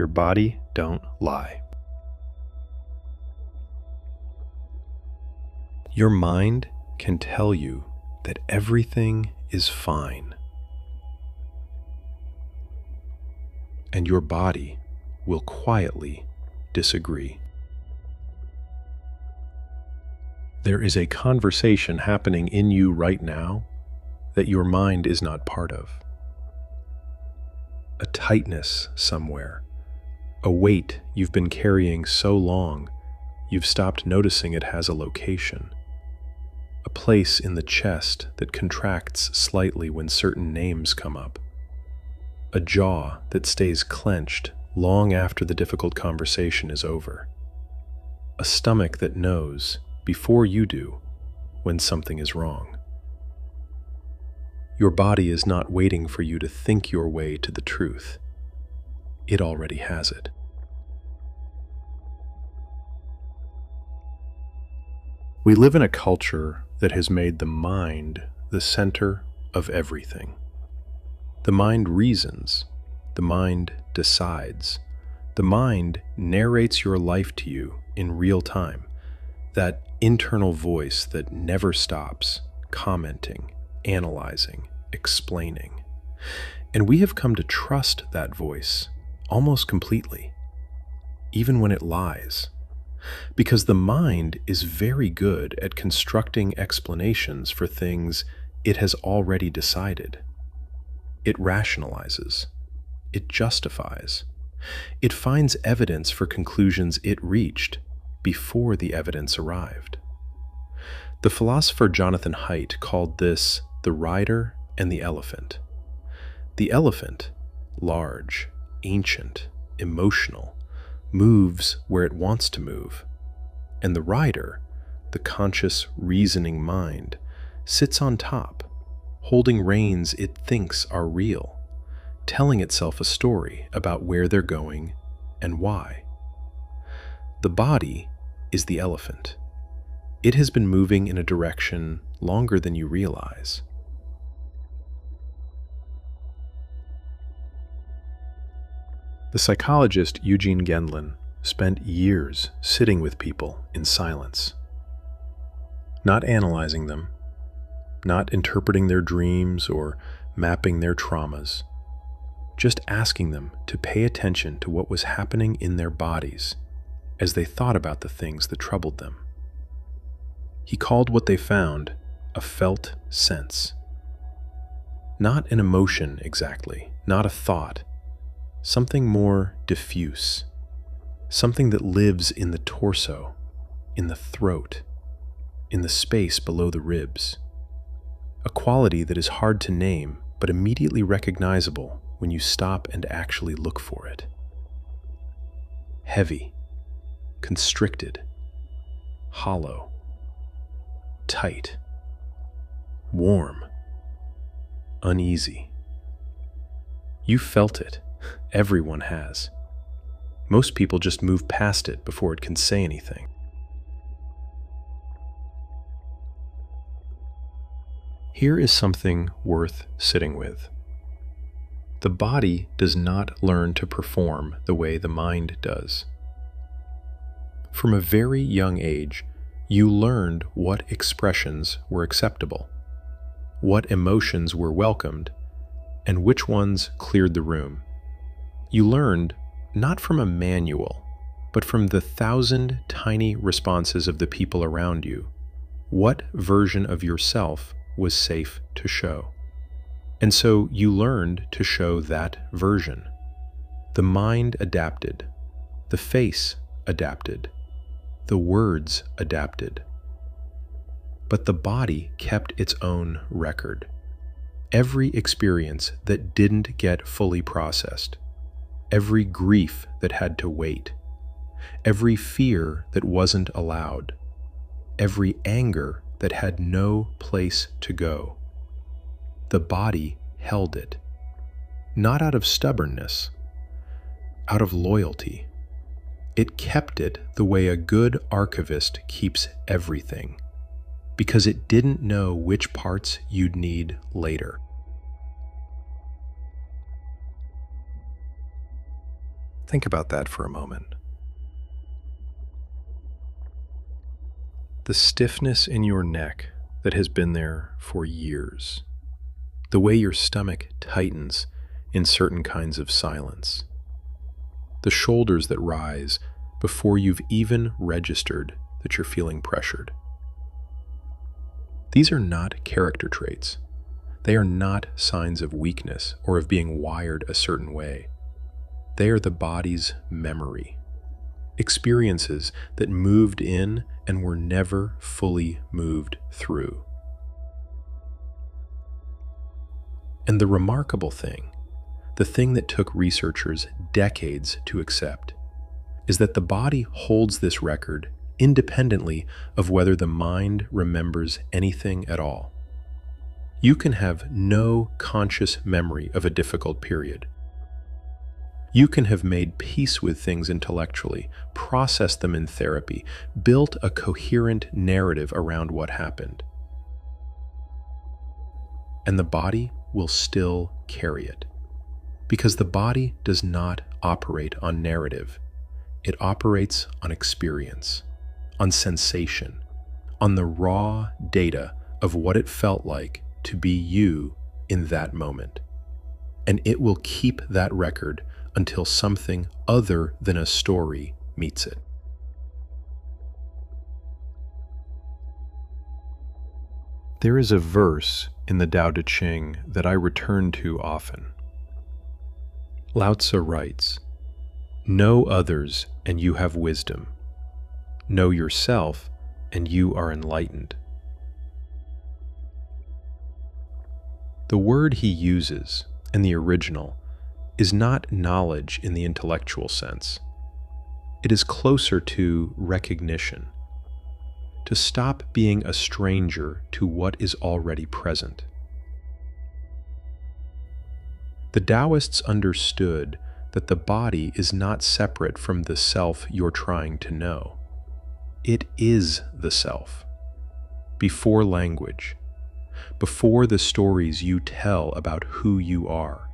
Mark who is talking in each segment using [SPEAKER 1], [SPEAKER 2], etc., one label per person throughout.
[SPEAKER 1] Your body don't lie. Your mind can tell you that everything is fine, and your body will quietly disagree. There is a conversation happening in you right now that your mind is not part of. A tightness somewhere, a weight you've been carrying so long you've stopped noticing it has a location. A place in the chest that contracts slightly when certain names come up. A jaw that stays clenched long after the difficult conversation is over. A stomach that knows, before you do, when something is wrong. Your body is not waiting for you to think your way to the truth. It already has it. We live in a culture that has made the mind the center of everything. The mind reasons. The mind decides. The mind narrates your life to you in real time. That internal voice that never stops, commenting, analyzing, explaining. And we have come to trust that voice almost completely, even when it lies. Because the mind is very good at constructing explanations for things it has already decided. It rationalizes. It justifies. It finds evidence for conclusions it reached before the evidence arrived. The philosopher Jonathan Haidt called this the rider and the elephant. The elephant, large, ancient, emotional, moves where it wants to move, and the rider, the conscious, reasoning mind, sits on top, holding reins it thinks are real, telling itself a story about where they're going and why. The body is the elephant. It has been moving in a direction longer than you realize. The psychologist Eugene Gendlin spent years sitting with people in silence, not analyzing them, not interpreting their dreams or mapping their traumas, just asking them to pay attention to what was happening in their bodies as they thought about the things that troubled them. He called what they found a felt sense. Not an emotion exactly, not a thought, something more diffuse, something that lives in the torso, in the throat, in the space below the ribs. A quality that is hard to name, but immediately recognizable when you stop and actually look for it. Heavy, constricted, hollow, tight, warm, uneasy. You felt it. Everyone has. Most people just move past it before it can say anything. Here is something worth sitting with. The body does not learn to perform the way the mind does. From a very young age, you learned what expressions were acceptable, what emotions were welcomed, and which ones cleared the room. You learned not from a manual, but from the 1,000 tiny responses of the people around you, what version of yourself was safe to show. And so you learned to show that version. The mind adapted, the face adapted, the words adapted. But the body kept its own record. Every experience that didn't get fully processed, every grief that had to wait, every fear that wasn't allowed, every anger that had no place to go. The body held it, not out of stubbornness, out of loyalty. It kept it the way a good archivist keeps everything, because it didn't know which parts you'd need later. Think about that for a moment. The stiffness in your neck that has been there for years. The way your stomach tightens in certain kinds of silence. The shoulders that rise before you've even registered that you're feeling pressured. These are not character traits. They are not signs of weakness or of being wired a certain way. They are the body's memory. Experiences that moved in and were never fully moved through. And the remarkable thing, the thing that took researchers decades to accept, is that the body holds this record independently of whether the mind remembers anything at all. You can have no conscious memory of a difficult period. You can have made peace with things intellectually, processed them in therapy, built a coherent narrative around what happened. And the body will still carry it. Because the body does not operate on narrative. It operates on experience, on sensation, on the raw data of what it felt like to be you in that moment. And it will keep that record until something other than a story meets it. There is a verse in the Tao Te Ching that I return to often. Lao Tzu writes, "Know others and you have wisdom. Know yourself and you are enlightened." The word he uses in the original is not knowledge in the intellectual sense. It is closer to recognition, to stop being a stranger to what is already present. The Taoists understood that the body is not separate from the self you're trying to know. It is the self, before language, before the stories you tell about who you are,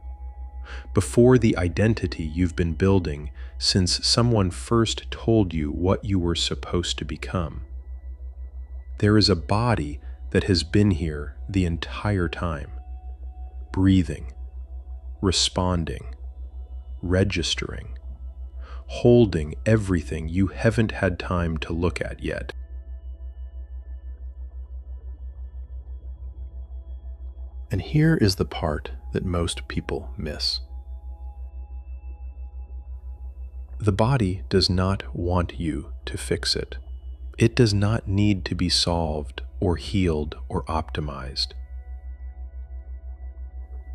[SPEAKER 1] before the identity you've been building since someone first told you what you were supposed to become. There is a body that has been here the entire time, breathing, responding, registering, holding everything you haven't had time to look at yet. And here is the part that most people miss. The body does not want you to fix it. It does not need to be solved or healed or optimized.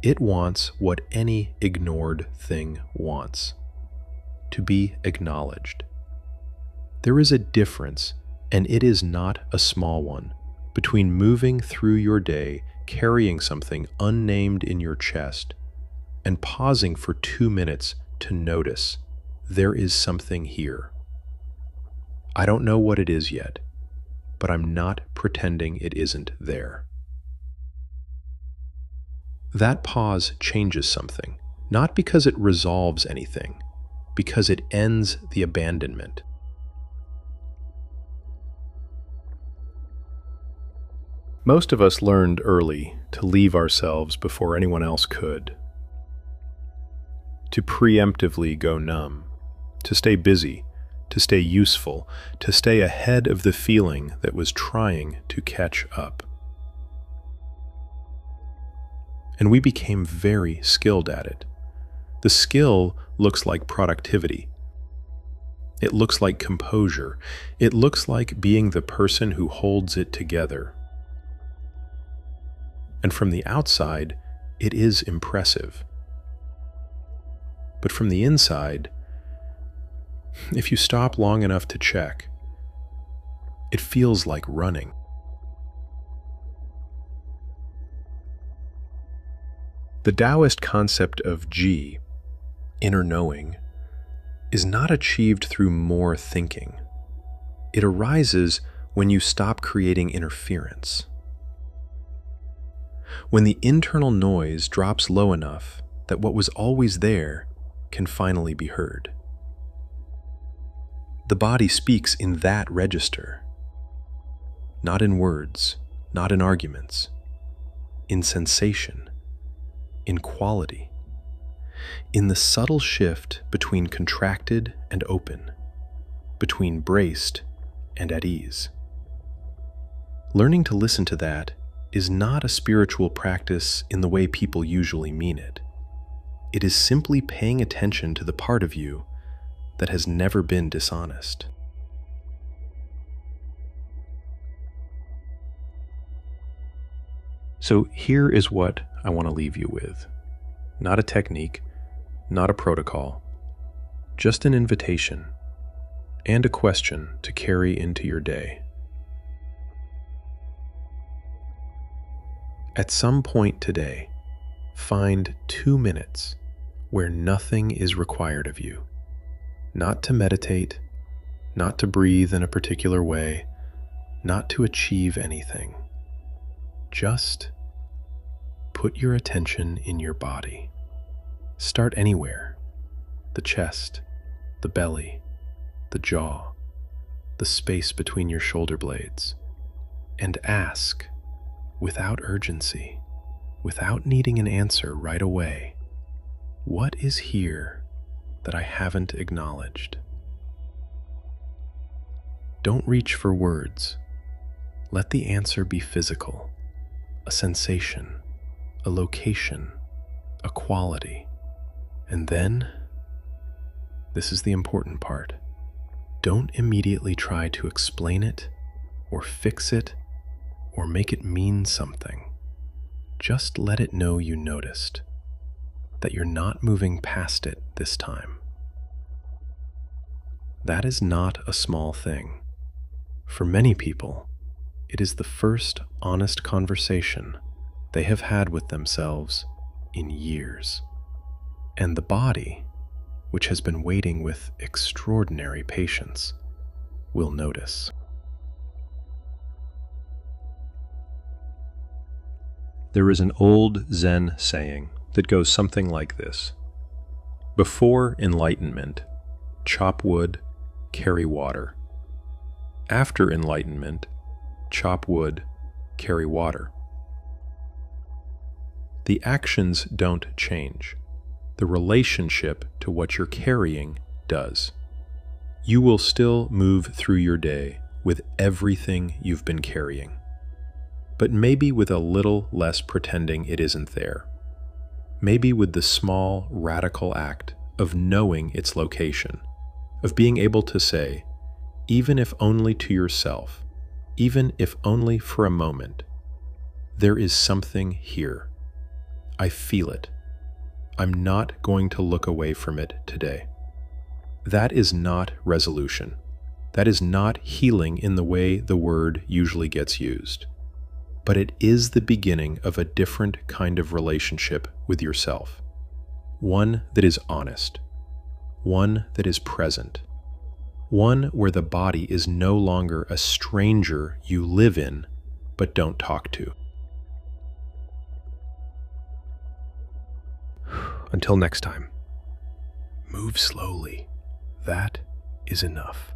[SPEAKER 1] It wants what any ignored thing wants: to be acknowledged. There is a difference, and it is not a small one, between moving through your day carrying something unnamed in your chest and pausing for 2 minutes to notice there is something here. I don't know what it is yet, but I'm not pretending it isn't there. That pause changes something, not because it resolves anything, because it ends the abandonment. Most of us learned early to leave ourselves before anyone else could, to preemptively go numb, to stay busy, to stay useful, to stay ahead of the feeling that was trying to catch up. And we became very skilled at it. The skill looks like productivity. It looks like composure. It looks like being the person who holds it together. And from the outside, it is impressive. But from the inside, if you stop long enough to check, it feels like running. The Taoist concept of Ji, inner knowing, is not achieved through more thinking. It arises when you stop creating interference. When the internal noise drops low enough that what was always there can finally be heard. The body speaks in that register, not in words, not in arguments, in sensation, in quality, in the subtle shift between contracted and open, between braced and at ease. Learning to listen to that is not a spiritual practice in the way people usually mean it. It is simply paying attention to the part of you that has never been dishonest. So here is what I want to leave you with. Not a technique, not a protocol, just an invitation and a question to carry into your day. At some point today, find 2 minutes where nothing is required of you. Not to meditate, not to breathe in a particular way, not to achieve anything. Just put your attention in your body. Start anywhere. The chest, the belly, the jaw, the space between your shoulder blades. And ask, without urgency, without needing an answer right away, what is here that I haven't acknowledged? Don't reach for words. Let the answer be physical, a sensation, a location, a quality. And then, this is the important part, don't immediately try to explain it or fix it or make it mean something. Just let it know you noticed, that you're not moving past it this time. That is not a small thing. For many people, it is the first honest conversation they have had with themselves in years. And the body, which has been waiting with extraordinary patience, will notice. There is an old Zen saying that goes something like this: before enlightenment, chop wood, carry water. After enlightenment, chop wood, carry water. The actions don't change. The relationship to what you're carrying does. You will still move through your day with everything you've been carrying, but maybe with a little less pretending it isn't there. Maybe with the small, radical act of knowing its location, of being able to say, even if only to yourself, even if only for a moment, there is something here. I feel it. I'm not going to look away from it today. That is not resolution. That is not healing in the way the word usually gets used. But it is the beginning of a different kind of relationship with yourself. One that is honest. One that is present. One where the body is no longer a stranger you live in but don't talk to. Until next time, move slowly. That is enough.